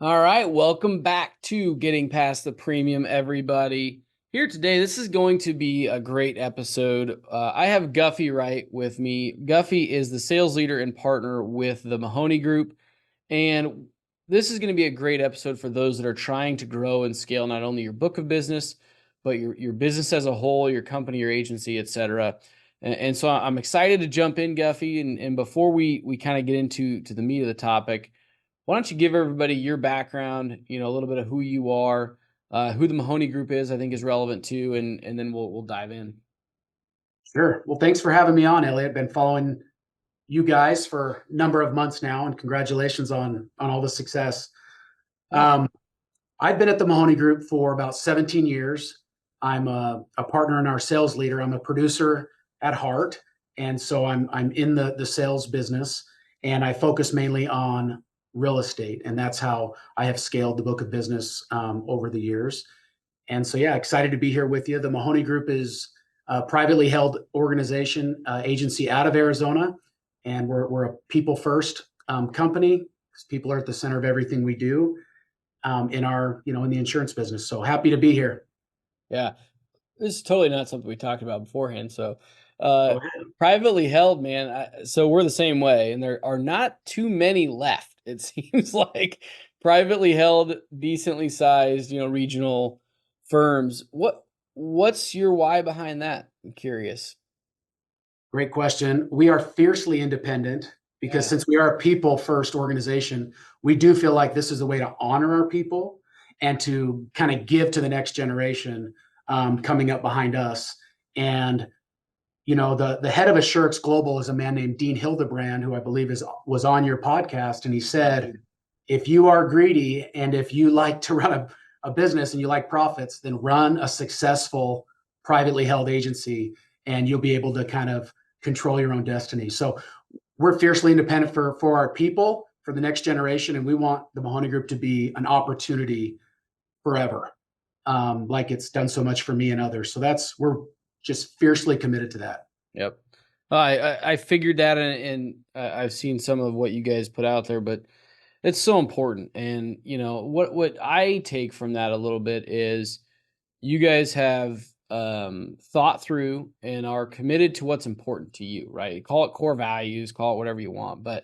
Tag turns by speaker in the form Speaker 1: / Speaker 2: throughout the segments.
Speaker 1: All right, welcome back to Getting Past the Premium, everybody. Here today, this is going to be a great episode. I have Guffy Wright with me. Guffy is the sales leader and partner with the Mahoney Group, and this is going to be a great episode for those that are trying to grow and scale not only your book of business, but your business as a whole, your company, your agency, etc. And so I'm excited to jump in, Guffy. And before we kind of get into the meat of the topic, why don't you give everybody your background, a little bit of who you are, who the Mahoney Group is, I think is relevant too, and then we'll dive in.
Speaker 2: Sure. Well, thanks for having me on, Elliot. Been following you guys for a number of months now, and congratulations on all the success.
Speaker 1: Yeah.
Speaker 2: Um, I've been at the Mahoney Group for about 17 years. I'm a partner and our sales leader. I'm a producer at heart, and so I'm in the sales business, and I focus mainly on real estate, and that's how I have scaled the book of business over the years. And so, yeah, excited to be here with you. The Mahoney Group is a privately held organization, agency out of Arizona, and we're a people first company because people are at the center of everything we do in in the insurance business. So happy to be here.
Speaker 1: Yeah. This is totally not something we talked about beforehand. So, uh,
Speaker 2: Go ahead.
Speaker 1: privately held, man. So we're the same way, and there are not too many left. It seems like privately held, decently sized, regional firms. What's your why behind that? I'm curious.
Speaker 2: Great question. We are fiercely independent because
Speaker 1: Yeah.
Speaker 2: since we are a people first organization, we do feel like this is a way to honor our people and to kind of give to the next generation coming up behind us. And the head of Assurance Global is a man named Dean Hildebrand, who I believe was on your podcast, and he said, if you are greedy and if you like to run a business and you like profits, then run a successful privately held agency, and you'll be able to kind of control your own destiny. So we're fiercely independent for our people, for the next generation, and we want the Mahoney Group to be an opportunity forever, like it's done so much for me and others. So we're just fiercely committed to that.
Speaker 1: Yep. I figured that, and I've seen some of what you guys put out there, but it's so important. And what I take from that a little bit is you guys have thought through and are committed to what's important to you, right? Call it core values, call it whatever you want, but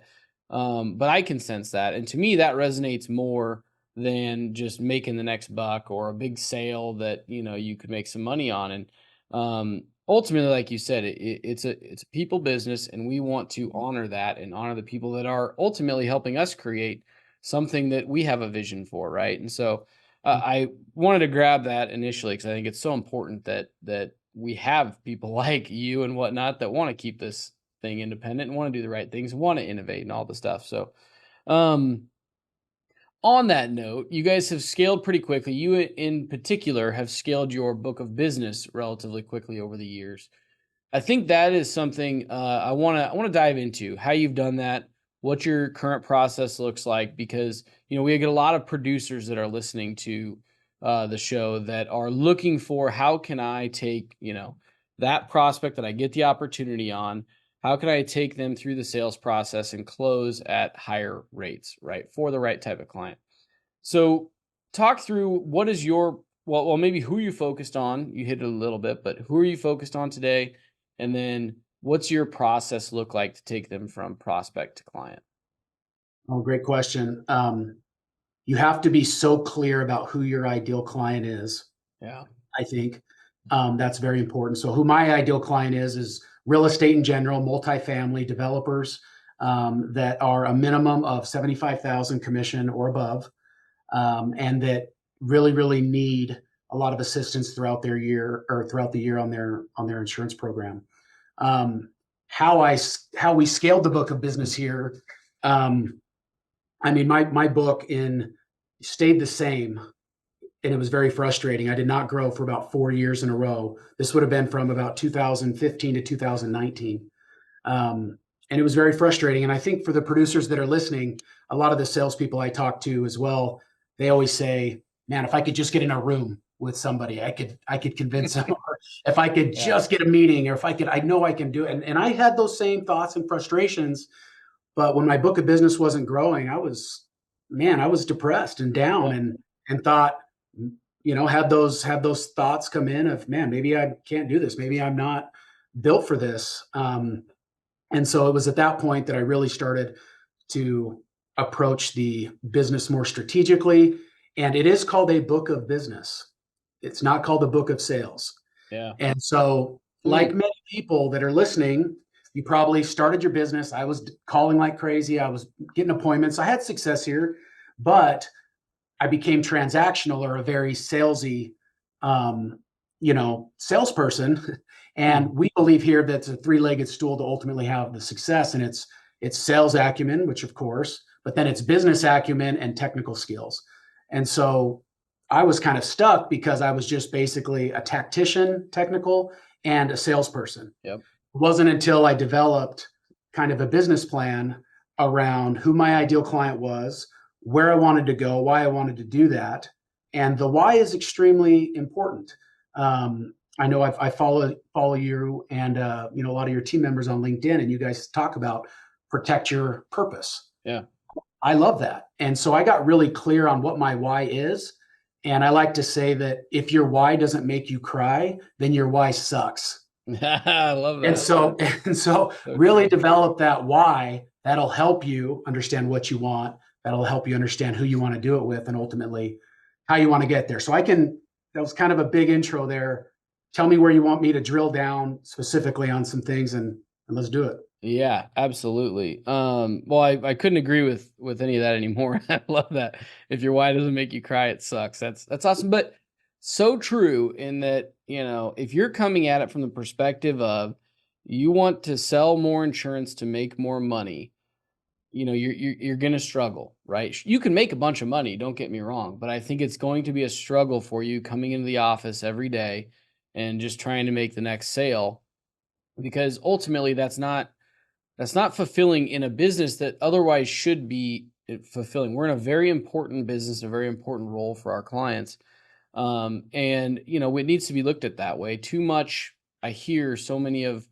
Speaker 1: I can sense that, and to me, that resonates more than just making the next buck or a big sale that you could make some money on. And ultimately, like you said, it's a people business, and we want to honor that and honor the people that are ultimately helping us create something that we have a vision for, right? And so I wanted to grab that initially because I think it's so important that we have people like you and whatnot that want to keep this thing independent and want to do the right things, want to innovate and all the stuff. So, um, on that note, you guys have scaled pretty quickly. You, in particular, have scaled your book of business relatively quickly over the years. I think that is something I want to dive into how you've done that, what your current process looks like, because we get a lot of producers that are listening to the show that are looking for how can I take that prospect that I get the opportunity on, how can I take them through the sales process and close at higher rates, right, for the right type of client. So talk through what is your maybe who you focused on. You hit it a little bit, but who are you focused on today? And then what's your process look like to take them from prospect to client?
Speaker 2: Oh, great question. You have to be so clear about who your ideal client is.
Speaker 1: Yeah.
Speaker 2: I think that's very important. So, who my ideal client is real estate in general, multifamily developers that are a minimum of 75,000 commission or above, and that really need a lot of assistance throughout their year or throughout the year on their insurance program. Um, how we scaled the book of business here. Um, I mean, my book in stayed the same, and it was very frustrating. I did not grow for about 4 years in a row. This would have been from about 2015 to 2019. And it was very frustrating. And I think for the producers that are listening, a lot of the salespeople I talk to as well, they always say, "Man, if I could just get in a room with somebody, I could convince them. Or if I could
Speaker 1: Yeah.
Speaker 2: just get a meeting, or if I know I can do it." And I had those same thoughts and frustrations. But when my book of business wasn't growing, I was man, I was depressed and down,
Speaker 1: Yeah.
Speaker 2: and thought, had those thoughts come in of, man, maybe I can't do this. Maybe I'm not built for this. And so it was at that point that I really started to approach the business more strategically. And it is called a book of business. It's not called the book of sales.
Speaker 1: Yeah.
Speaker 2: And so,
Speaker 1: Hmm.
Speaker 2: like many people that are listening, you probably started your business. I was calling like crazy. I was getting appointments. I had success here, but I became transactional or a very salesy, um, salesperson.
Speaker 1: Hmm.
Speaker 2: And we believe here that it's a three-legged stool to ultimately have the success. And it's sales acumen, which of course, but then it's business acumen and technical skills. And so I was kind of stuck because I was just basically a tactician, technical, and a salesperson.
Speaker 1: Yep.
Speaker 2: It wasn't until I developed kind of a business plan around who my ideal client was, where I wanted to go, why I wanted to do that. And the why is extremely important. I know I follow you and a lot of your team members on LinkedIn, and you guys talk about protect your purpose.
Speaker 1: Yeah.
Speaker 2: I love that. And so I got really clear on what my why is. And I like to say that if your why doesn't make you cry, then your why sucks.
Speaker 1: I love
Speaker 2: And
Speaker 1: that.
Speaker 2: so and so
Speaker 1: So
Speaker 2: really
Speaker 1: true.
Speaker 2: develop that why. That'll help you understand what you want. That'll help you understand who you want to do it with and ultimately how you want to get there. So that was kind of a big intro there. Tell me where you want me to drill down specifically on some things and let's do it.
Speaker 1: Yeah, absolutely. Well, I couldn't agree with any of that anymore. I love that. If your why doesn't make you cry, it sucks. That's awesome. But so true in that, if you're coming at it from the perspective of you want to sell more insurance to make more money, you're going to struggle, right? You can make a bunch of money, don't get me wrong, but I think it's going to be a struggle for you coming into the office every day and just trying to make the next sale because ultimately that's not fulfilling in a business that otherwise should be fulfilling. We're in a very important business, a very important role for our clients. And it needs to be looked at that way. Too much, I hear so many of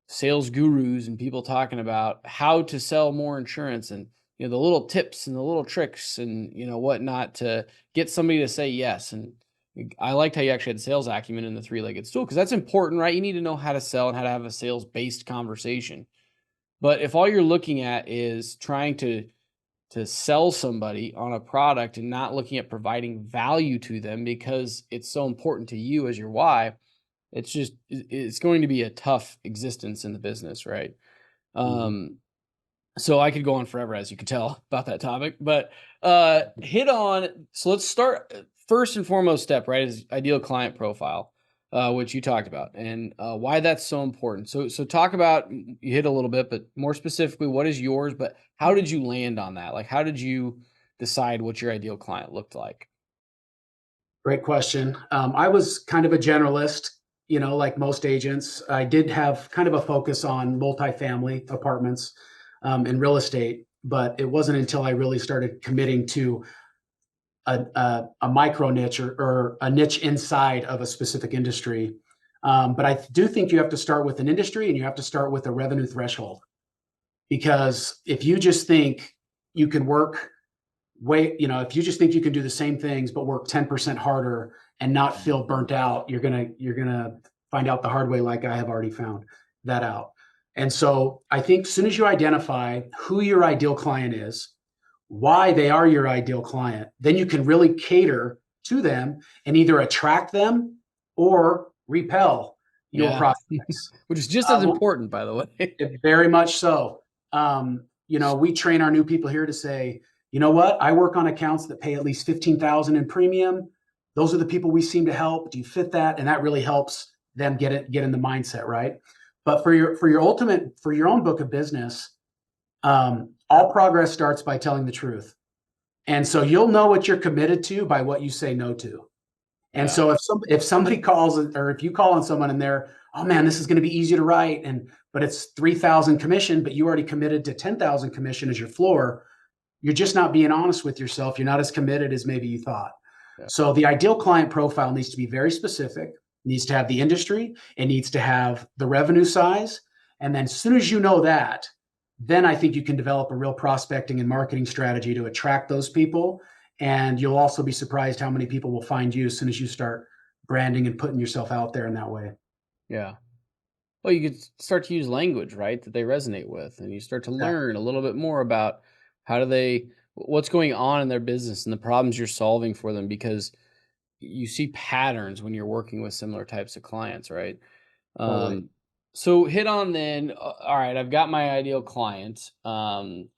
Speaker 1: sales gurus and people talking about how to sell more insurance and the little tips and the little tricks and whatnot to get somebody to say yes. And I liked how you actually had sales acumen in the three-legged stool because that's important, right? You need to know how to sell and how to have a sales based conversation. But if all you're looking at is trying to sell somebody on a product and not looking at providing value to them because it's so important to you as your why, it's going to be a tough existence in the business, right?
Speaker 2: Mhm.
Speaker 1: Um, so I could go on forever, as you can tell, about that topic, but hit on. So let's start. First and foremost step, right, is ideal client profile, which you talked about, and why that's so important. So talk about. You hit a little bit, but more specifically, what is yours? But how did you land on that? Like, how did you decide what your ideal client looked like?
Speaker 2: Great question. I was kind of a generalist, like most agents. I did have kind of a focus on multifamily apartments and real estate, but it wasn't until I really started committing to a micro niche or a niche inside of a specific industry. But I do think you have to start with an industry and you have to start with a revenue threshold because if you just think you can work if you just think you can do the same things but work 10% harder and not feel burnt out, you're gonna find out the hard way, like I have already found that out. And so I think as soon as you identify who your ideal client is, why they are your ideal client, then you can really cater to them and either attract them or repel your
Speaker 1: Yeah,
Speaker 2: prospects.
Speaker 1: which is just as
Speaker 2: Well,
Speaker 1: important, by the way.
Speaker 2: very much so. We train our new people here to say, you know what? I work on accounts that pay at least 15,000 in premium. Those are the people we seem to help. Do you fit that? And that really helps them get in the mindset, right? But for your own book of business, all progress starts by telling the truth. And so you'll know what you're committed to by what you say no to. And
Speaker 1: Yeah,
Speaker 2: so if somebody calls or if you call on someone and they're, oh man, this is going to be easy to write, but it's 3,000 commission, but you already committed to 10,000 commission as your floor, you're just not being honest with yourself. You're not as committed as maybe you thought.
Speaker 1: yeah,
Speaker 2: So the ideal client profile needs to be very specific, needs to have the industry, it needs to have the revenue size. And then as soon as you know that, then I think you can develop a real prospecting and marketing strategy to attract those people. And you'll also be surprised how many people will find you as soon as you start branding and putting yourself out there in that way.
Speaker 1: Yeah. Well, you could start to use language, right, that they resonate with, and you start to
Speaker 2: Exactly.
Speaker 1: learn a little bit more about how do they what's going on in their business and the problems you're solving for them because you see patterns when you're working with similar types of clients, right?
Speaker 2: Totally.
Speaker 1: Um, so hit on then. All right, I've got my ideal client.
Speaker 2: And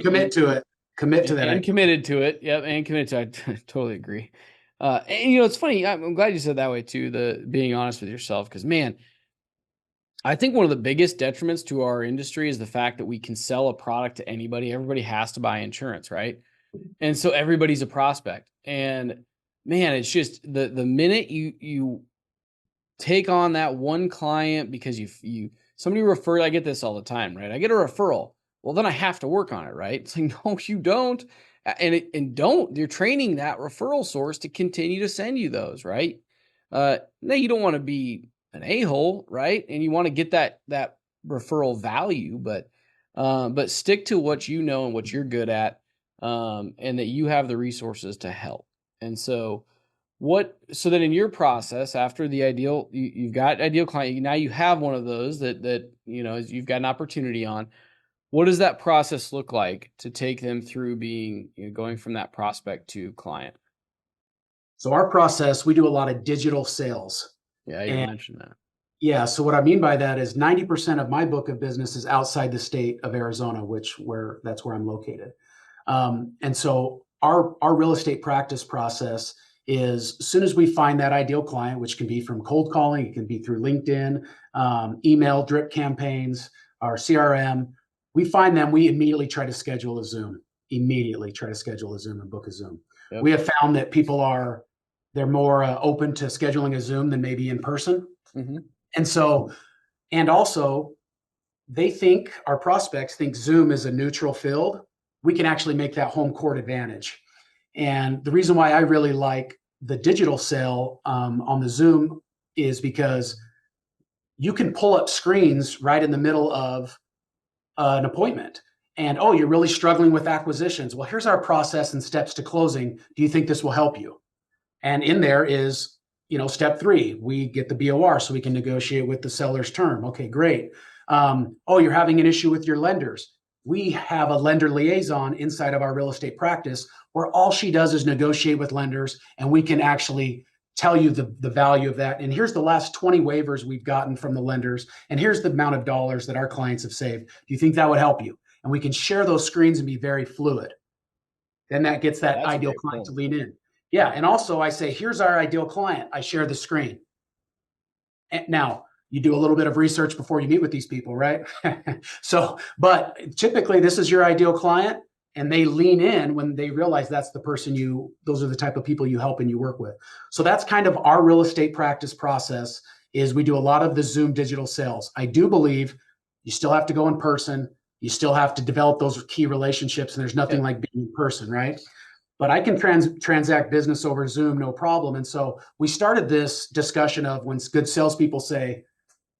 Speaker 2: commit to it. Commit to that
Speaker 1: And
Speaker 2: idea.
Speaker 1: committed to it. Yep, and committed to it. I totally agree. And it's funny. I'm glad you said that way too. The being honest with yourself, because man, I think one of the biggest detriments to our industry is the fact that we can sell a product to anybody. Everybody has to buy insurance, right? And so everybody's a prospect. And man, it's just the minute you take on that one client because you somebody referred. I get this all the time, right? I get a referral. Well, then I have to work on it, right? It's like, no, you don't. And don't, you're training that referral source to continue to send you those, right? Now you don't want to be an a-hole, right? And you want to get that referral value, but stick to what you know and what you're good at, and that you have the resources to help. And so then in your process, after the ideal, you've got ideal client, now you have one of those that you've got an opportunity on. What does that process look like to take them through being, going from that prospect to client?
Speaker 2: So our process, we do a lot of digital sales.
Speaker 1: Yeah, you
Speaker 2: And
Speaker 1: mentioned that.
Speaker 2: yeah, so what I mean by that is 90% of my book of business is outside the state of Arizona, which where that's where I'm located. And so our real estate practice process is as soon as we find that ideal client, which can be from cold calling, it can be through LinkedIn, email, drip campaigns, our CRM, we find them, we immediately try to schedule a Zoom, immediately try to schedule a Zoom and book a Zoom. We
Speaker 1: Yep.
Speaker 2: have found that people they're more open to scheduling a Zoom than maybe in person.
Speaker 1: Hmm.
Speaker 2: And so, and also they think our prospects think Zoom is a neutral field. We can actually make that home court advantage. And the reason why I really like the digital sale on the Zoom is because you can pull up screens right in the middle of an appointment. And oh, you're really struggling with acquisitions. Well, here's our process and steps to closing. Do you think this will help you? And in there is, step three, we get the BOR so we can negotiate with the seller's term. Okay, great. Oh, you're having an issue with your lenders. We have a lender liaison inside of our real estate practice where all she does is negotiate with lenders, and we can actually tell you the value of that. And here's the last 20 waivers we've gotten from the lenders, and here's the amount of dollars that our clients have saved. Do you think that would help you? And we can share those screens and be very fluid. Then that gets that
Speaker 1: That's a
Speaker 2: ideal
Speaker 1: great
Speaker 2: client to
Speaker 1: point.
Speaker 2: lean in. Yeah. And also I say, here's our ideal client. I share the screen. And now you do a little bit of research before you meet with these people, right? So, but typically this is your ideal client and they lean in when they realize that's the person those are the type of people you help and you work with. So that's kind of our real estate practice process is we do a lot of the Zoom digital sales. I do believe you still have to go in person. You still have to develop those key relationships and there's nothing
Speaker 1: Yep.
Speaker 2: like being in person, right? But I can transact business over Zoom, no problem. And so we started this discussion of when good salespeople say,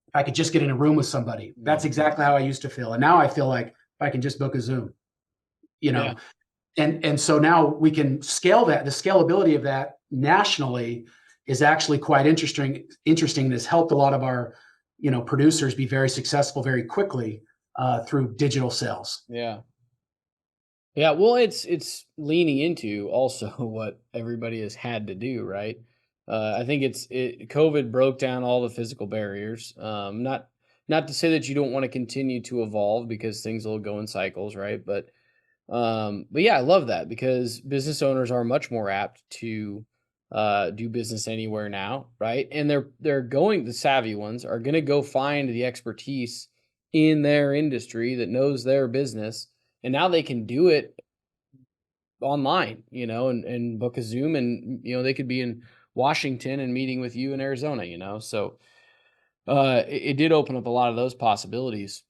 Speaker 2: if I could just get in a room with somebody, that's
Speaker 1: Hmm.
Speaker 2: exactly how I used to feel. And now I feel like if I can just book a Zoom, you
Speaker 1: Yeah.
Speaker 2: know, and so now we can scale that. The scalability of that nationally is actually quite interesting. That's helped a lot of our, producers be very successful very quickly through digital sales.
Speaker 1: Yeah. Yeah, well, it's leaning into also what everybody has had to do, right? I think COVID broke down all the physical barriers. Not to say that you don't want to continue to evolve because things will go in cycles, right? But yeah, I love that because business owners are much more apt to do business anywhere now, right? And the savvy ones are going to go find the expertise in their industry that knows their business, and now they can do it online, and book a Zoom, and they could be in Washington and meeting with you in Arizona, so it did open up a lot of those possibilities.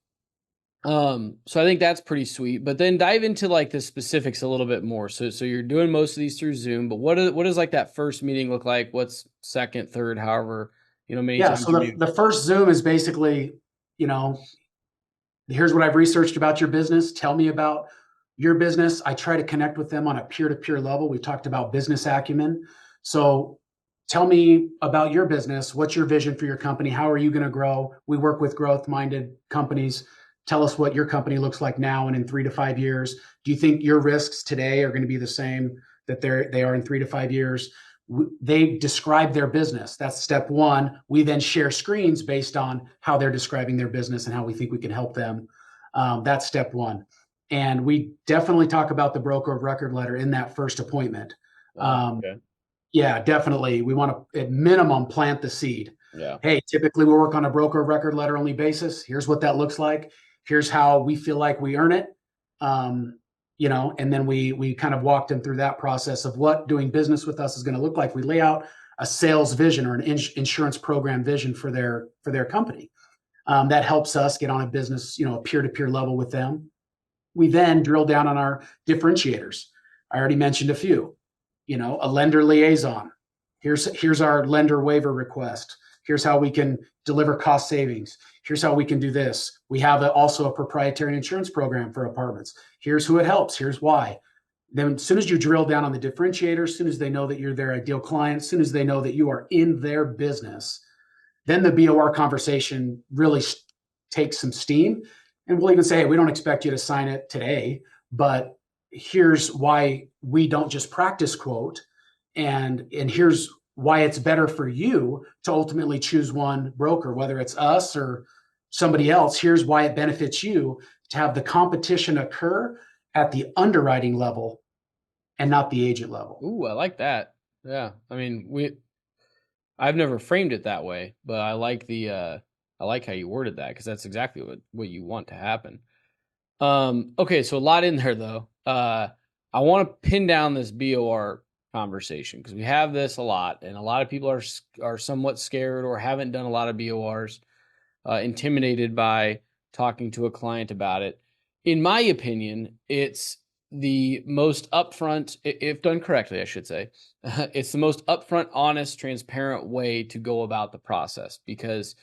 Speaker 1: So I think that's pretty sweet. But then dive into like the specifics a little bit more. So you're doing most of these through Zoom, but what does like that first meeting look like? What's second, third, however, many
Speaker 2: Yeah.
Speaker 1: times
Speaker 2: So
Speaker 1: you
Speaker 2: the
Speaker 1: meet?
Speaker 2: the first Zoom is basically, you know, Here's what I've researched about your business. Tell me about your business. I try to connect with them on a peer-to-peer level. We talked about business acumen. So tell me about your business. What's your vision for your company? How are you going to grow? We work with growth-minded companies. Tell us what your company looks like now and in 3 to 5 years. Do you think your risks today are going to be the same that they are in 3 to 5 years? They describe their business. That's step one. We then share screens based on how they're describing their business and how we think we can help them. That's step one. And we definitely talk about the broker of record letter in that first appointment.
Speaker 1: Wow.
Speaker 2: Um,
Speaker 1: Okay.
Speaker 2: yeah, definitely. We want to, at minimum, plant the seed.
Speaker 1: Yeah.
Speaker 2: Hey, typically we work on a broker of record letter only basis. Here's what that looks like. Here's how we feel like we earn it. Um, and then we kind of walked them through that process of what doing business with us is going to look like. We lay out a sales vision or an insurance program vision for their company. That helps us get on a business, a peer-to-peer level with them. We then drill down on our differentiators. I already mentioned a few. A lender liaison. Here's our lender waiver request. Here's how we can deliver cost savings. Here's how we can do this. We have also a proprietary insurance program for apartments. Here's who it helps. Here's why. Then as soon as you drill down on the differentiators, as soon as they know that you're their ideal client, as soon as they know that you are in their business, then the BOR conversation really takes some steam. And we'll even say, hey, we don't expect you to sign it today, but here's why we don't just practice quote, and here's why it's better for you to ultimately choose one broker, whether it's us or somebody else. Here's why it benefits you to have the competition occur at the underwriting level and not the agent level.
Speaker 1: Ooh, I like that. Yeah. I mean, I've never framed it that way, but I like I like how you worded that because that's exactly what you want to happen. Okay, so a lot in there though. I want to pin down this BOR conversation because we have this a lot, and a lot of people are somewhat scared or haven't done a lot of BORs, intimidated by talking to a client about it. In my opinion, it's the most upfront, if done correctly, I should say, it's the most upfront, honest, transparent way to go about the process because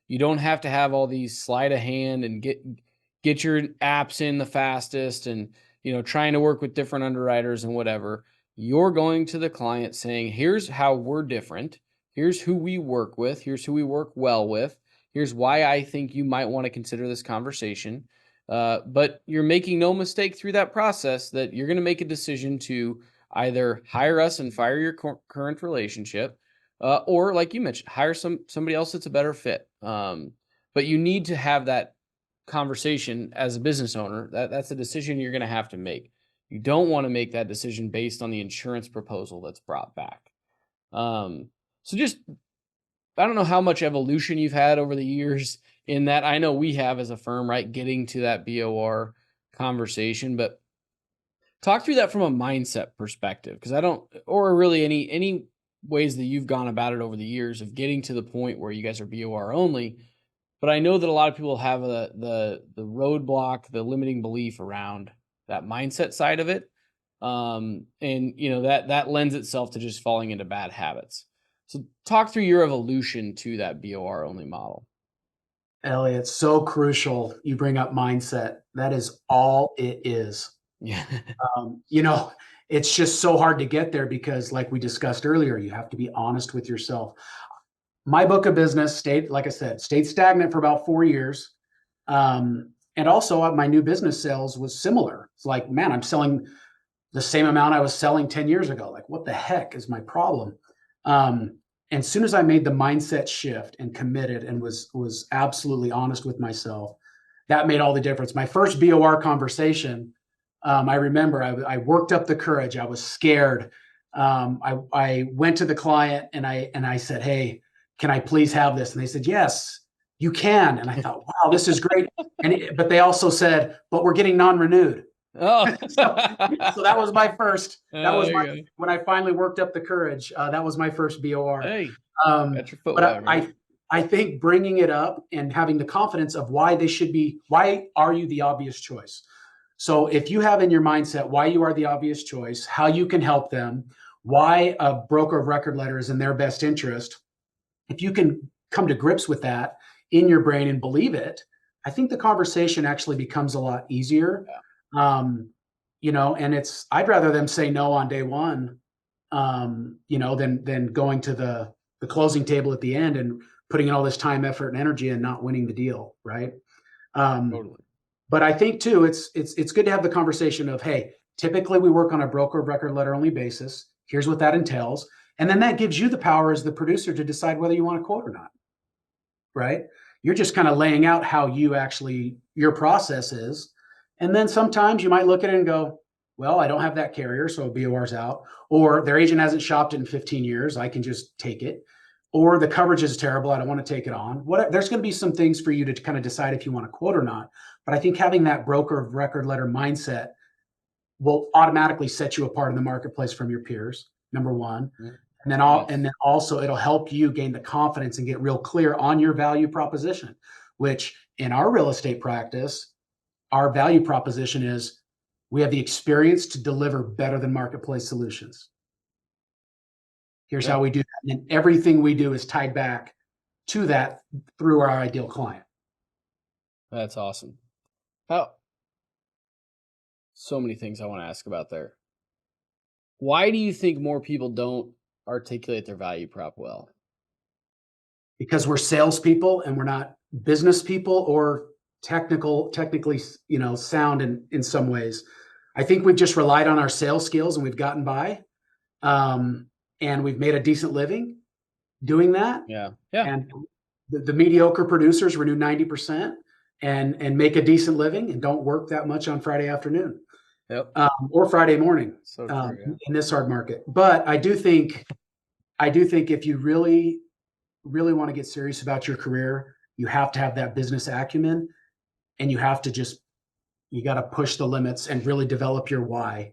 Speaker 1: you don't have to have all these sleight of hand and get your apps in the fastest and trying to work with different underwriters and whatever. You're going to the client saying, here's how we're different, here's who we work with, here's who we work well with, here's why I think you might want to consider this conversation. But you're making no mistake through that process that you're going to make a decision to either hire us and fire your current relationship, or like you mentioned, hire somebody else that's a better fit. But you need to have that conversation as a business owner. That's a decision you're going to have to make. You don't want to make that decision based on the insurance proposal that's brought back. So just, I don't know how much evolution you've had over the years in that. I know we have as a firm, right, getting to that BOR conversation, but talk through that from a mindset perspective, because I don't, or really any ways that you've gone about it over the years of getting to the point where you guys are BOR only. But I know that a lot of people have the roadblock, the limiting belief around that mindset side of it, and that lends itself to just falling into bad habits. So talk through your evolution to that BOR only model.
Speaker 2: Elliot, so crucial. You bring up mindset. That is all it is.
Speaker 1: Yeah.
Speaker 2: Um, you know, it's just so hard to get there because, like we discussed earlier, you have to be honest with yourself. My book of business stayed, like I said, stayed stagnant for about 4 years. And also, my new business sales was similar. It's like, man, I'm selling the same amount I was selling 10 years ago. Like, what the heck is my problem? And as soon as I made the mindset shift and committed and was absolutely honest with myself, that made all the difference. My first BOR conversation, I remember I worked up the courage. I was scared. I went to the client and I said, "Hey, can I please have this?" And they said, "Yes, you can." And I thought, "Wow, this is great." But they also said, "But we're getting non-renewed."
Speaker 1: Oh.
Speaker 2: So that was my first. That
Speaker 1: Oh,
Speaker 2: was
Speaker 1: there
Speaker 2: my
Speaker 1: you go.
Speaker 2: when I finally worked up the courage. That was my first BOR.
Speaker 1: Hey,
Speaker 2: Um,
Speaker 1: got your foot
Speaker 2: but
Speaker 1: wet, right?
Speaker 2: I think bringing it up and having the confidence of why are you the obvious choice? So if you have in your mindset why you are the obvious choice, how you can help them, why a broker of record letter is in their best interest, if you can come to grips with that in your brain and believe it, I think the conversation actually becomes a lot easier.
Speaker 1: Yeah,
Speaker 2: Um, and I'd rather them say no on day one, than going to the closing table at the end and putting in all this time, effort, and energy and not winning the deal, right? Um,
Speaker 1: totally.
Speaker 2: but I think too, it's good to have the conversation of, hey, typically we work on a broker of record letter only basis. Here's what that entails, and then that gives you the power as the producer to decide whether you want to quote or not, right? You're just kind of laying out how your process is. And then sometimes you might look at it and go, well, I don't have that carrier, so BOR's out. Or their agent hasn't shopped it in 15 years. I can just take it. Or the coverage is terrible. I don't want to take it on. There's going to be some things for you to kind of decide if you want to quote or not. But I think having that broker of record letter mindset will automatically set you apart in the marketplace from your peers, number one.
Speaker 1: Mm.
Speaker 2: And
Speaker 1: Yes,
Speaker 2: then also it'll help you gain the confidence and get real clear on your value proposition, which in our real estate practice, our value proposition is we have the experience to deliver better than marketplace solutions. Here's
Speaker 1: yeah,
Speaker 2: how we do that. And everything we do is tied back to that through our ideal client.
Speaker 1: that's awesome. How so many things I want to ask about there. Why do you think more people don't articulate their value prop well?
Speaker 2: Because we're salespeople and we're not business people or technically, sound in some ways. I think we've just relied on our sales skills and we've gotten by, and we've made a decent living doing that.
Speaker 1: Yeah, yeah,
Speaker 2: And the mediocre producers renew 90% and make a decent living and don't work that much on Friday afternoon,
Speaker 1: yep.
Speaker 2: or Friday morning,
Speaker 1: So true. Yeah,
Speaker 2: in this hard market. But I do think if you really really want to get serious about your career, you have to have that business acumen, and you got to push the limits and really develop your why.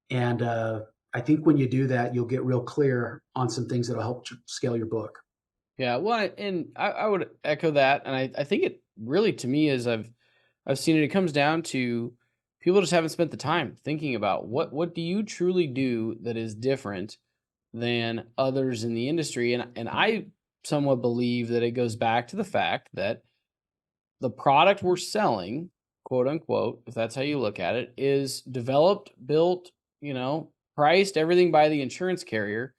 Speaker 2: And I think when you do that, you'll get real clear on some things that'll help scale your book.
Speaker 1: yeah. Well, and I would echo that, and I think it really to me is I've seen it. It comes down to people just haven't spent the time thinking about what do you truly do that is different than others in the industry, and I somewhat believe that it goes back to the fact that the product we're selling, quote unquote, if that's how you look at it, is developed, built, priced, everything by the insurance carrier.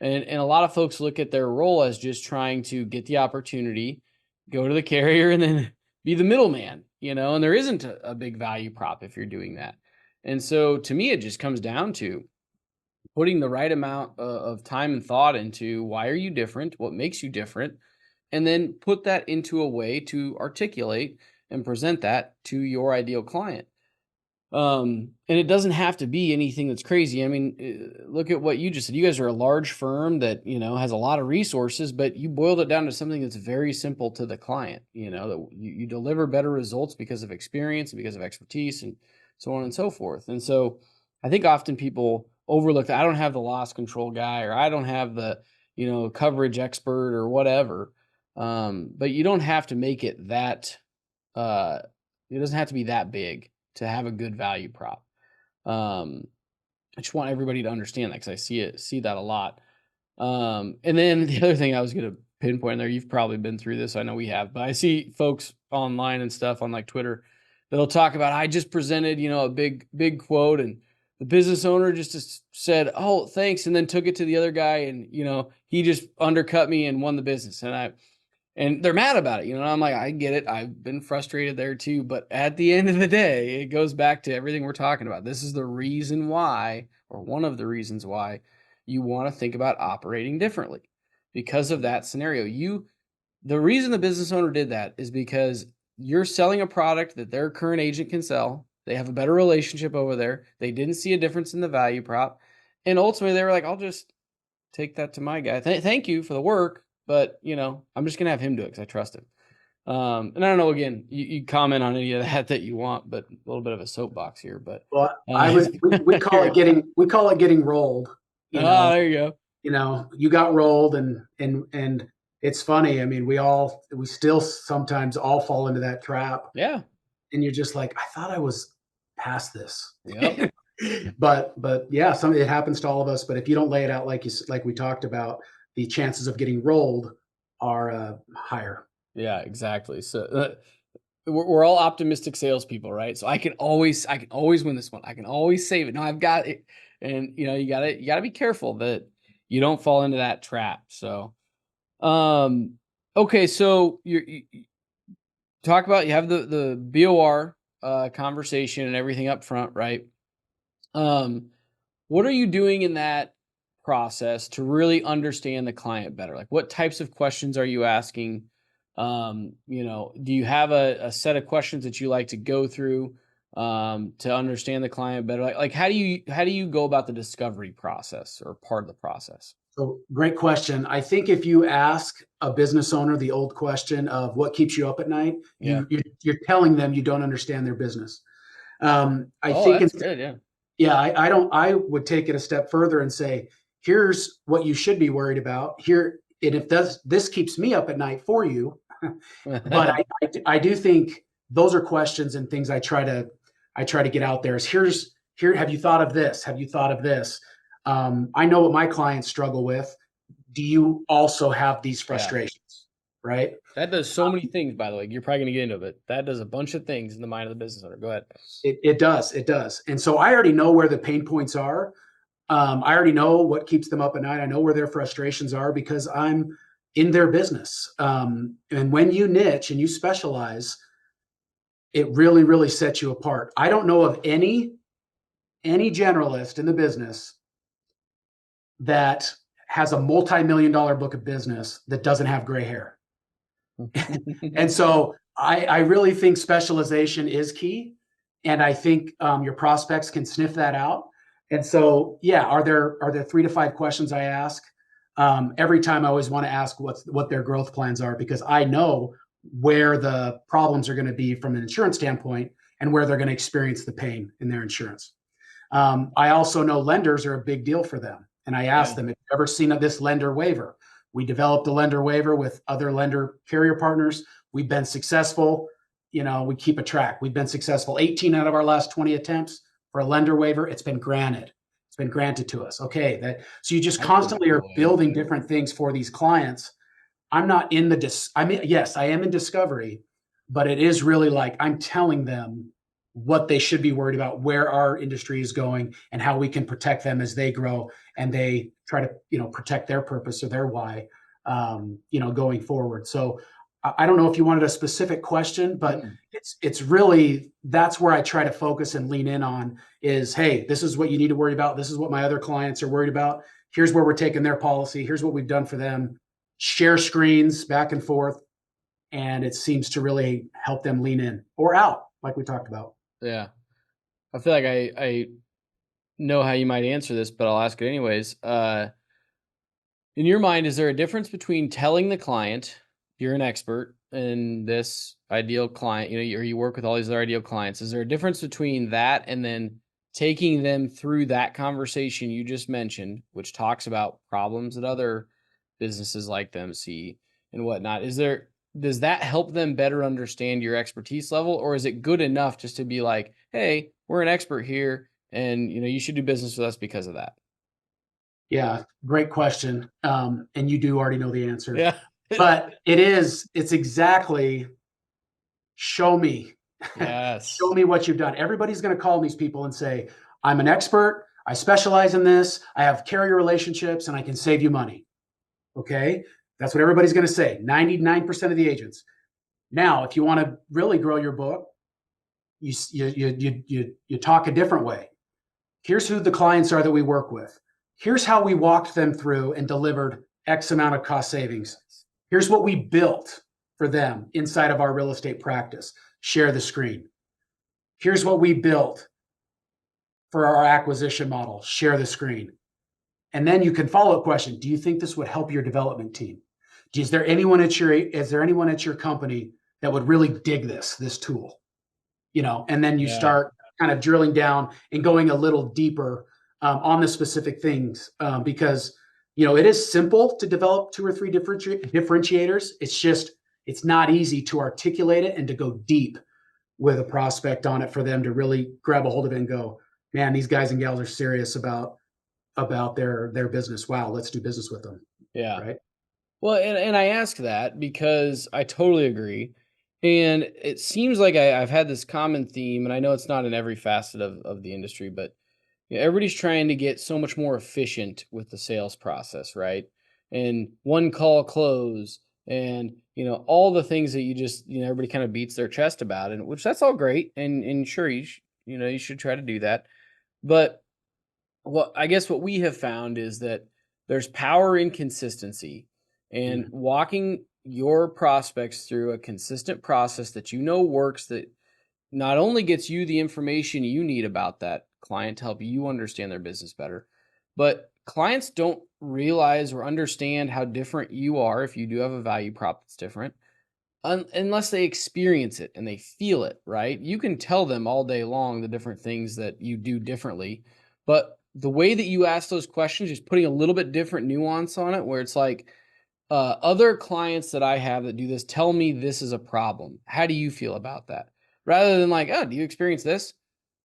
Speaker 1: And a lot of folks look at their role as just trying to get the opportunity, go to the carrier, and then be the middleman, and there isn't a big value prop if you're doing that. And so to me, it just comes down to putting the right amount of time and thought into why are you different, what makes you different, and then put that into a way to articulate and present that to your ideal client. And it doesn't have to be anything that's crazy. I mean, look at what you just said. You guys are a large firm that, has a lot of resources, but you boiled it down to something that's very simple to the client, that you deliver better results because of experience and because of expertise and so on and so forth. And so I think often people overlook that. I don't have the loss control guy, or I don't have the, coverage expert or whatever. But you don't have to make it that, uh, it doesn't have to be that big to have a good value prop. Um, I just want everybody to understand that because I see that a lot. And then the other thing I was going to pinpoint there, you've probably been through this. I know we have, but I see folks online and stuff on like Twitter that'll talk about, I just presented, a big quote, and the business owner just said, "Oh, thanks," and then took it to the other guy, and he just undercut me and won the business. And they're mad about it, I'm like, I get it. I've been frustrated there too. But at the end of the day, it goes back to everything we're talking about. This is the reason why, or one of the reasons why, you want to think about operating differently because of that scenario. The reason the business owner did that is because you're selling a product that their current agent can sell. They have a better relationship over there. They didn't see a difference in the value prop. And ultimately, they were like, I'll just take that to my guy. Thank you for the work, but I'm just gonna have him do it because I trust him. And I don't know. Again, you comment on any of that you want, but a little bit of a soapbox here. But
Speaker 2: Well,
Speaker 1: uh,
Speaker 2: we call it getting rolled. You know,
Speaker 1: there you go.
Speaker 2: you got rolled, and it's funny. I mean, we still sometimes all fall into that trap,
Speaker 1: Yeah.
Speaker 2: and you're just like, I thought I was past this.
Speaker 1: Yep.
Speaker 2: But yeah, it happens to all of us. But if you don't lay it out like we talked about, the chances of getting rolled are higher.
Speaker 1: Yeah. Exactly. So we're all optimistic salespeople, right? So I can always win this one. I can always save it. No, I've got it. And you gotta be careful that you don't fall into that trap. So, um, okay. So you talk about, you have the BOR, conversation and everything up front, right? Um, what are you doing in that process to really understand the client better? Like, what types of questions are you asking? Do you have a set of questions that you like to go through to understand the client better? Like how do you go about the discovery process or part of the process?
Speaker 2: So great question. I think if you ask a business owner the old question of what keeps you up at night,
Speaker 1: Yeah.
Speaker 2: you're telling them you don't understand their business. I
Speaker 1: Oh,
Speaker 2: think,
Speaker 1: that's good. Yeah.
Speaker 2: yeah, I don't. I would take it a step further and say, here's what you should be worried about here, and if this keeps me up at night for you. But I do think those are questions and things I try to get out there. Is here. Have you thought of this? Have you thought of this? I know what my clients struggle with. Do you also have these
Speaker 1: Yeah.
Speaker 2: frustrations? Right?
Speaker 1: That does so many things, by the way. You're probably gonna get into it, but that does a bunch of things in the mind of the business owner. Go ahead.
Speaker 2: It does. It does. And so I already know where the pain points are. I already know what keeps them up at night. I know where their frustrations are because I'm in their business. And when you niche and you specialize, it really, really sets you apart. I don't know of any generalist in the business that has a multi-million dollar book of business that doesn't have gray hair. And so I really think specialization is key. And I think your prospects can sniff that out. And so, yeah, are there 3 to 5 questions I ask? Every time I always want to ask what their growth plans are because I know where the problems are going to be from an insurance standpoint and where they're going to experience the pain in their insurance. I also know lenders are a big deal for them. And I asked
Speaker 1: Yeah.
Speaker 2: them, have you ever seen this lender waiver? We developed a lender waiver with other lender carrier partners. We've been successful. We keep a track. We've been successful 18 out of our last 20 attempts for a lender waiver. It's been granted. It's been granted to us. Okay. So you just
Speaker 1: That's really
Speaker 2: constantly are
Speaker 1: cool. Yeah.
Speaker 2: building different things for these clients. I'm not in I mean, yes, I am in discovery, but it is really like I'm telling them what they should be worried about, where our industry is going, and how we can protect them as they grow and they try to, protect their purpose or their why, going forward. So I don't know if you wanted a specific question, but
Speaker 1: Mm.
Speaker 2: it's really that's where I try to focus and lean in on is, hey, this is what you need to worry about. This is what my other clients are worried about. Here's where we're taking their policy. Here's what we've done for them. Share screens back and forth, and it seems to really help them lean in or out, like we talked about.
Speaker 1: Yeah. I feel like I know how you might answer this, but I'll ask it anyways. In your mind, is there a difference between telling the client you're an expert in this ideal client, or you work with all these other ideal clients? Is there a difference between that and then taking them through that conversation you just mentioned, which talks about problems that other businesses like them see and whatnot? Does that help them better understand your expertise level, or is it good enough just to be like, hey, we're an expert here, and you should do business with us because of that?
Speaker 2: Yeah, great question. And you do already know the answer,
Speaker 1: Yeah.
Speaker 2: but it's exactly show me, show
Speaker 1: Yes.
Speaker 2: me what you've done. Everybody's going to call these people and say, I'm an expert. I specialize in this. I have carrier relationships and I can save you money. Okay. That's what everybody's going to say. 99% of the agents. Now, if you want to really grow your book, you talk a different way. Here's who the clients are that we work with. Here's how we walked them through and delivered X amount of cost savings. Here's what we built for them inside of our real estate practice. Share the screen. Here's what we built for our acquisition model. Share the screen. And then you can follow up question. Do you think this would help your development team? Is there anyone at your company that would really dig this tool? And then you
Speaker 1: Yeah.
Speaker 2: start kind of drilling down and going a little deeper on the specific things because it is simple to develop 2 or 3 differentiators. It's not easy to articulate it and to go deep with a prospect on it for them to really grab a hold of it and go, man, these guys and gals are serious about their business. Wow, let's do business with them.
Speaker 1: Yeah.
Speaker 2: Right.
Speaker 1: Well, and I ask that because I totally agree. And it seems like I've had this common theme, and I know it's not in every facet of the industry, but everybody's trying to get so much more efficient with the sales process, right? And one call close, and all the things that everybody kind of beats their chest about, and which that's all great, and sure you should try to do that. But what we have found is that there's power in consistency, and
Speaker 2: Mhm.
Speaker 1: walking your prospects through a consistent process that works, that not only gets you the information you need about that client to help you understand their business better, but clients don't realize or understand how different you are if you do have a value prop that's different, unless they experience it and they feel it, right? You can tell them all day long the different things that you do differently, but the way that you ask those questions is putting a little bit different nuance on it, where it's like, other clients that I have that do this tell me this is a problem. How do you feel about that? Rather than like, oh, do you experience this?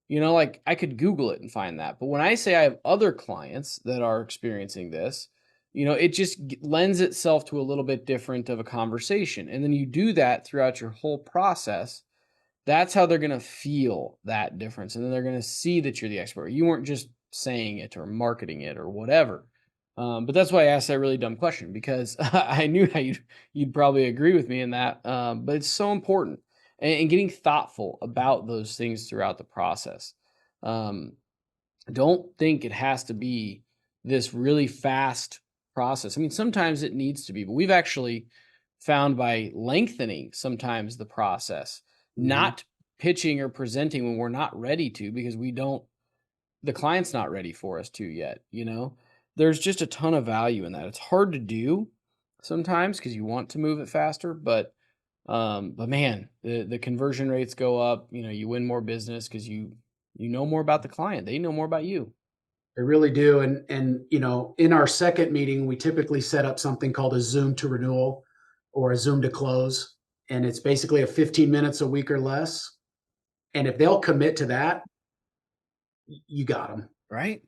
Speaker 1: Like I could Google it and find that. But when I say I have other clients that are experiencing this, it just lends itself to a little bit different of a conversation. And then you do that throughout your whole process. That's how they're going to feel that difference. And then they're going to see that you're the expert. You weren't just saying it or marketing it or whatever. But that's why I asked that really dumb question, because I knew how you'd probably agree with me in that. But it's so important, and getting thoughtful about those things throughout the process. Um, don't think it has to be this really fast process. I mean, sometimes it needs to be, but we've actually found by lengthening sometimes the process,
Speaker 2: Mhm.
Speaker 1: not pitching or presenting when we're not ready to, because the client's not ready for us to yet. There's just a ton of value in that. It's hard to do sometimes because you want to move it faster, but man, the conversion rates go up. You win more business because you know more about the client. They know more about you.
Speaker 2: They really do. And in our second meeting, we typically set up something called a Zoom to renewal or a Zoom to close. And it's basically a 15 minutes a week or less. And if they'll commit to that, you got them.
Speaker 1: Right?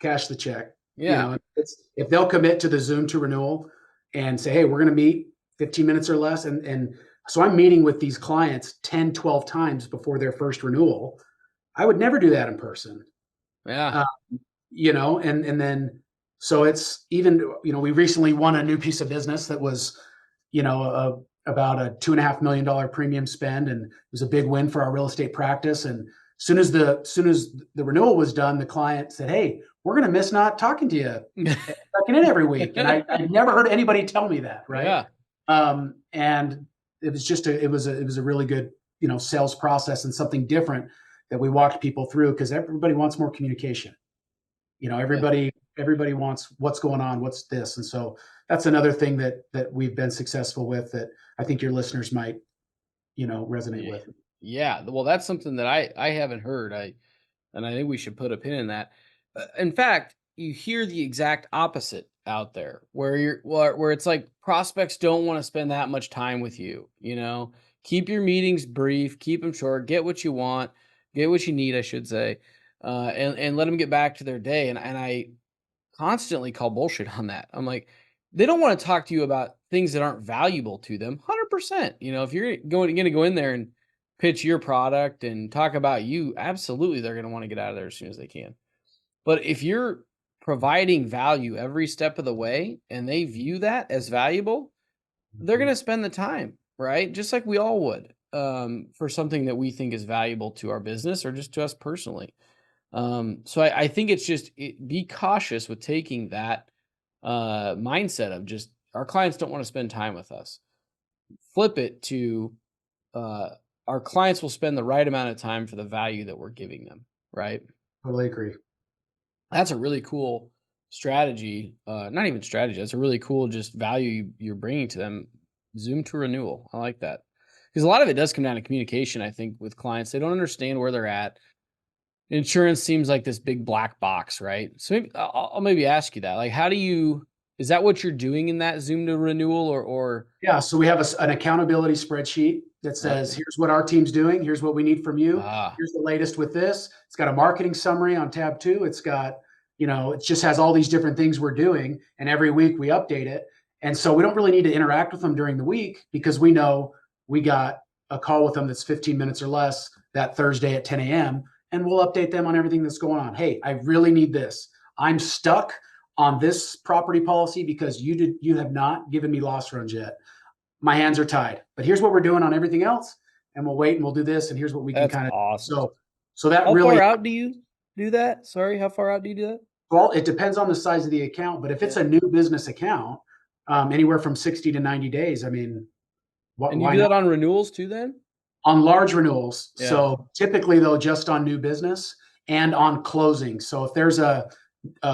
Speaker 2: Cash the check.
Speaker 1: Yeah.
Speaker 2: It's if they'll commit to the Zoom to renewal and say, hey, we're going to meet 15 minutes or less. And so I'm meeting with these clients 10, 12 times before their first renewal. I would never do that in person.
Speaker 1: Yeah.
Speaker 2: Uh, and then so it's even, we recently won a new piece of business that was, about a $2.5 million premium spend, and it was a big win for our real estate practice. And soon as the renewal was done, the client said, hey, we're going to miss not talking to you, checking in every week. And I never heard anybody tell me that. Right.
Speaker 1: Yeah.
Speaker 2: And it was just it was a really good, sales process, and something different that we walked people through, because everybody wants more communication.
Speaker 1: Yeah.
Speaker 2: Everybody wants what's going on, what's this. And so that's another thing that we've been successful with, that I think your listeners might, resonate
Speaker 1: Yeah.
Speaker 2: with.
Speaker 1: Yeah. Well, that's something that I haven't heard. And I think we should put a pin in that. In fact, you hear the exact opposite out there, where where it's like prospects don't want to spend that much time with you. Keep your meetings brief, keep them short, get what you want, get what you need, I should say, and let them get back to their day. And I constantly call bullshit on that. I'm like, they don't want to talk to you about things that aren't valuable to them. 100%. If you're going to go in there and pitch your product and talk about you, absolutely they're going to want to get out of there as soon as they can. But if you're providing value every step of the way and they view that as valuable, they're going
Speaker 2: Mhm.
Speaker 1: to spend the time, right? Just like we all would, for something that we think is valuable to our business or just to us personally. So I think it's just be cautious with taking that mindset of just our clients don't want to spend time with us. Flip it to uh, our clients will spend the right amount of time for the value that we're giving them. Right.
Speaker 2: Totally agree.
Speaker 1: That's a really cool strategy. Not even strategy. That's a really cool just value you're bringing to them. Zoom to renewal. I like that, because a lot of it does come down to communication. I think with clients, they don't understand where they're at. Insurance seems like this big black box, right? So maybe I'll maybe ask you that. Like, is that what you're doing in that Zoom to renewal, or
Speaker 2: Yeah, so we have an accountability spreadsheet that says,
Speaker 1: okay.
Speaker 2: here's what our team's doing, here's what we need from you,
Speaker 1: Ah,
Speaker 2: here's the latest with this. It's got a marketing summary on tab 2. It's got, it just has all these different things we're doing, and every week we update it. And so we don't really need to interact with them during the week, because we know we got a call with them that's 15 minutes or less that Thursday at 10 a.m. and we'll update them on everything that's going on. Hey, I really need this. I'm stuck on this property policy because you have not given me loss runs yet. My hands are tied. But here's what we're doing on everything else, and we'll wait and we'll do this, and here's what we can
Speaker 1: That's
Speaker 2: kind of
Speaker 1: awesome.
Speaker 2: so that
Speaker 1: How
Speaker 2: really
Speaker 1: far out do you do that? Sorry, how far out do you do that?
Speaker 2: well, it depends on the size of the account, but if it's
Speaker 1: Yeah.
Speaker 2: a new business account, anywhere from 60 to 90 days, I mean,
Speaker 1: And you
Speaker 2: why
Speaker 1: do
Speaker 2: not?
Speaker 1: that on renewals too then?
Speaker 2: On large renewals.
Speaker 1: Yeah.
Speaker 2: So typically, though, just on new business and on closing. So if there's a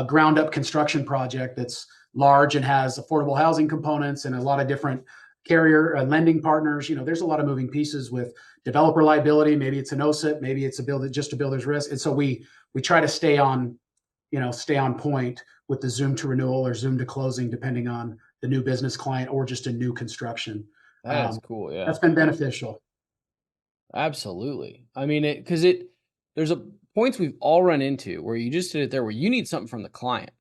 Speaker 2: ground up construction project that's large and has affordable housing components and a lot of different carrier and lending partners, there's a lot of moving pieces with developer liability. Maybe it's an OSIP, maybe it's just a builder's risk. And so we try to stay on point with the Zoom to renewal or Zoom to closing, depending on the new business client or just a new construction.
Speaker 1: That is
Speaker 2: Um,
Speaker 1: cool, yeah.
Speaker 2: that's been beneficial.
Speaker 1: Absolutely. I mean, there's a points we've all run into where you just did it there where you need something from the client.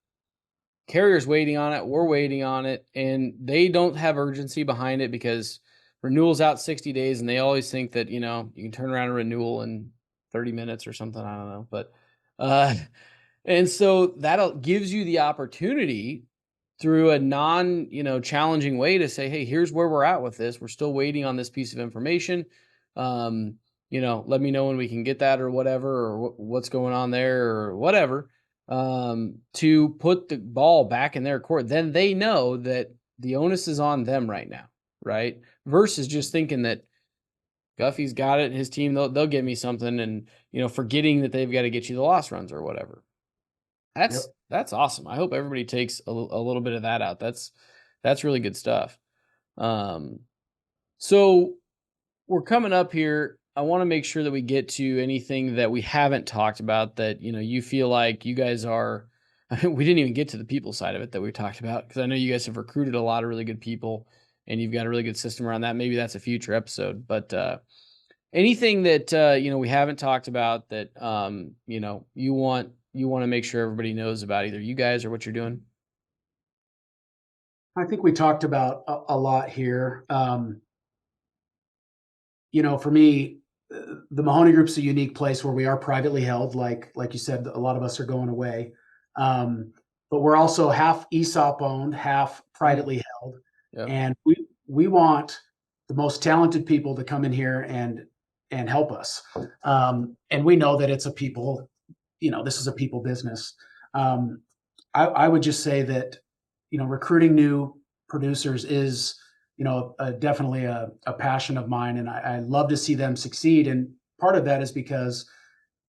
Speaker 1: Carrier's waiting on it, we're waiting on it, and they don't have urgency behind it because renewal's out 60 days and they always think that, you can turn around a renewal in 30 minutes or something, I don't know. But uh and so that gives you the opportunity through a non, challenging way to say, hey, here's where we're at with this. We're still waiting on this piece of information. Um, let me know when we can get that or whatever, or what's going on there or whatever, to put the ball back in their court. Then they know that the onus is on them right now, right? Versus just thinking that Guffy's got it, his team, they'll give me something, and forgetting that they've got to get you the loss runs or whatever. That's
Speaker 2: Yep.
Speaker 1: that's awesome. I hope everybody takes a little bit of that out. That's really good stuff. Um, so we're coming up here. I want to make sure that we get to anything that we haven't talked about that you feel like you guys are. We didn't even get to the people side of it that we talked about, because I know you guys have recruited a lot of really good people and you've got a really good system around that. Maybe that's a future episode, but anything that we haven't talked about that you want to make sure everybody knows about, either you guys or what you're doing.
Speaker 2: I think we talked about a lot here. For me, the Mahoney Group's a unique place where we are privately held. Like you said, a lot of us are going away, but we're also half ESOP owned, half
Speaker 1: Mhm.
Speaker 2: privately held,
Speaker 1: Yep.
Speaker 2: and we want the most talented people to come in here and help us. And we know that it's a people, this is a people business. Um, I would just say that recruiting new producers is definitely a passion of mine, and I love to see them succeed. And part of that is because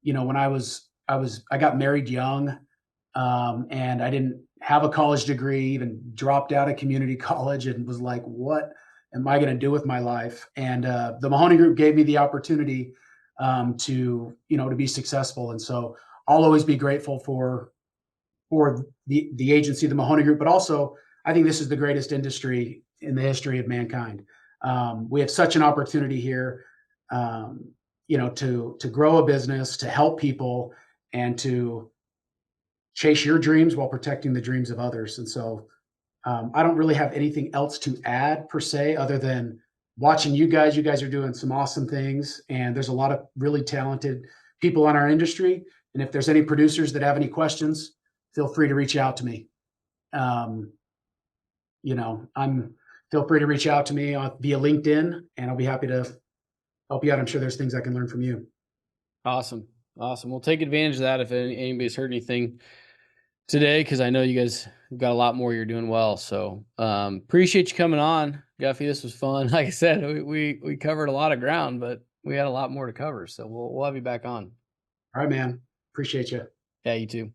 Speaker 2: when I got married young, and I didn't have a college degree, even dropped out of community college, and was like, what am I going to do with my life? And the Mahoney Group gave me the opportunity to be successful, and so I'll always be grateful for the agency, the Mahoney Group, but also I think this is the greatest industry in the history of mankind. We have such an opportunity here, to grow a business, to help people, and to chase your dreams while protecting the dreams of others. And so I don't really have anything else to add per se, other than watching you guys. You guys are doing some awesome things, and there's a lot of really talented people in our industry. And if there's any producers that have any questions, feel free to reach out to me. Um, I'm feel free to reach out to me via LinkedIn, and I'll be happy to help you out. I'm sure there's things I can learn from you.
Speaker 1: Awesome. Awesome. We'll take advantage of that if anybody's heard anything today, because I know you guys have got a lot more. You're doing well. So appreciate you coming on, Guffy. This was fun. Like I said, we covered a lot of ground, but we had a lot more to cover. So we'll have you back on.
Speaker 2: All right, man. Appreciate you.
Speaker 1: Yeah, you too.